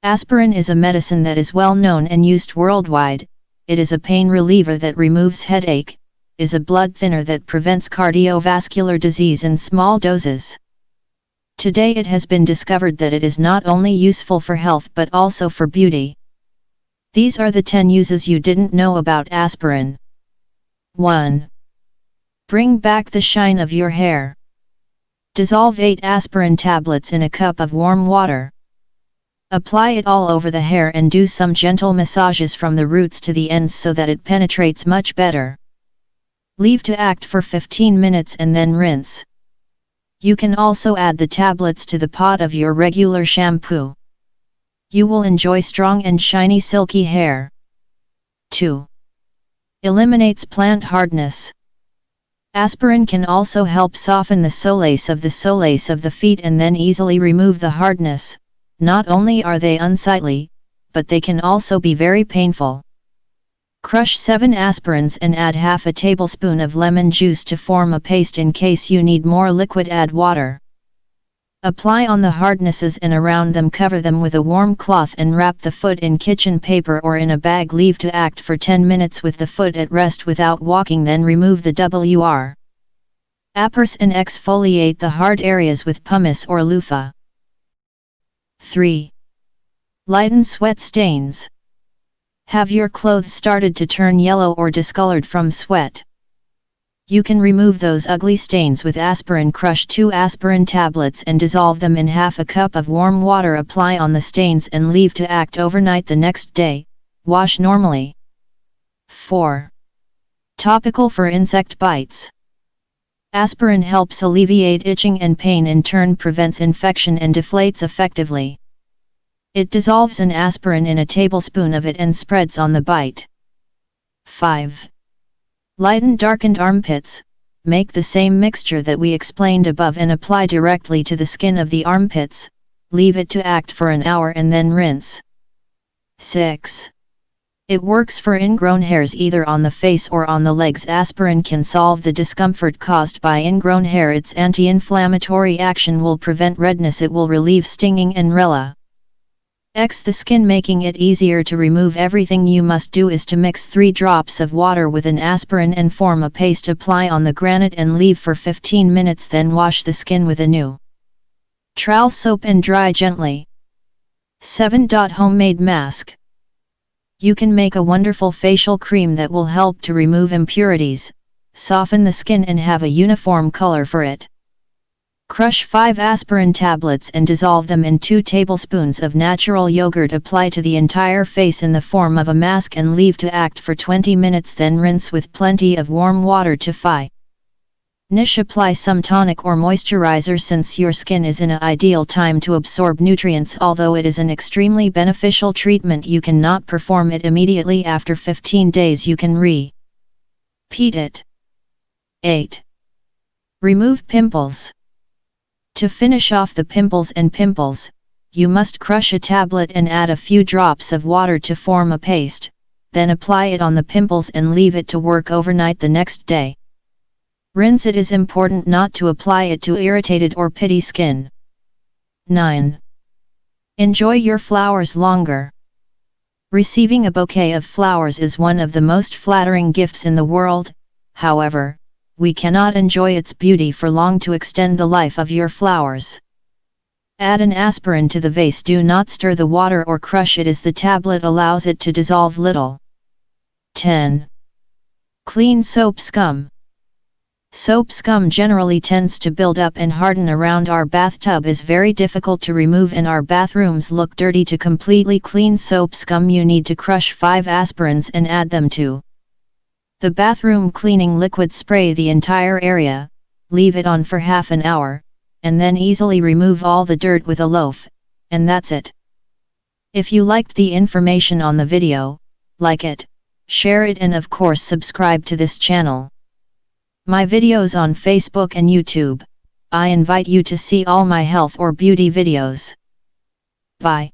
Aspirin is a medicine that is well known and used worldwide. It is a pain reliever that removes headache, is a blood thinner that prevents cardiovascular disease in small doses. Today it has been discovered that it is not only useful for health but also for beauty. These are the 10 uses you didn't know about aspirin. 1. Bring back the shine of your hair. Dissolve 8 aspirin tablets in a cup of warm water. Apply it all over the hair and do some gentle massages from the roots to the ends so that it penetrates much better. Leave to act for 15 minutes and then rinse. You can also add the tablets to the pot of your regular shampoo. You will enjoy strong and shiny silky hair. 2. Eliminates plant hardness. Aspirin can also help soften the soles of the feet and then easily remove the hardness. Not only are they unsightly, but they can also be very painful. Crush 7 aspirins and add half a tablespoon of lemon juice to form a paste. In case you need more liquid, add water. Apply on the hardnesses and around them. Cover them with a warm cloth and wrap the foot in kitchen paper or in a bag. Leave to act for 10 minutes with the foot at rest without walking, then remove the appers and exfoliate the hard areas with pumice or loofah. 3. Lighten sweat stains. Have your clothes started to turn yellow or discolored from sweat? You can remove those ugly stains with aspirin. Crush 2 aspirin tablets and dissolve them in half a cup of warm water. Apply on the stains and leave to act overnight. The next day, wash normally. 4. Topical for insect bites. Aspirin helps alleviate itching and pain, in turn prevents infection and deflates effectively. It dissolves an aspirin in a tablespoon of it and spreads on the bite. 5. Lighten darkened armpits. Make the same mixture that we explained above and apply directly to the skin of the armpits. Leave it to act for an hour and then rinse. 6. It works for ingrown hairs either on the face or on the legs. Aspirin can solve the discomfort caused by ingrown hair. Its anti-inflammatory action will prevent redness. It will relieve stinging and relax the skin, making it easier to remove. Everything you must do is to mix 3 drops of water with an aspirin and form a paste. Apply on the granite and leave for 15 minutes, then wash the skin with a neutral soap and dry gently. 7. Homemade mask. You can make a wonderful facial cream that will help to remove impurities, soften the skin and have a uniform color for it. Crush 5 aspirin tablets and dissolve them in 2 tablespoons of natural yogurt. Apply to the entire face in the form of a mask and leave to act for 20 minutes, then rinse with plenty of warm water to finish. Apply some tonic or moisturizer since your skin is in an ideal time to absorb nutrients. Although it is an extremely beneficial treatment, you cannot perform it immediately. After 15 days you can repeat it. 8. Remove pimples. To finish off the pimples, you must crush a tablet and add a few drops of water to form a paste, then apply it on the pimples and leave it to work overnight. The next day, rinse. It is important not to apply it to irritated or pitty skin. 9. Enjoy your flowers longer. Receiving a bouquet of flowers is one of the most flattering gifts in the world. However, we cannot enjoy its beauty for long. To extend the life of your flowers, add an aspirin to the vase. Do not stir the water or crush it, as the tablet allows it to dissolve little. 10. Clean soap scum. Soap scum generally tends to build up and harden around our bathtub. Is very difficult to remove and our bathrooms look dirty. To completely clean soap scum, you need to crush 5 aspirins and add them to the bathroom cleaning liquid. Spray the entire area, leave it on for half an hour, and then easily remove all the dirt with a loaf, and that's it. If you liked the information on the video, like it, share it and of course subscribe to this channel. My videos on Facebook and YouTube. I invite you to see all my health or beauty videos. Bye.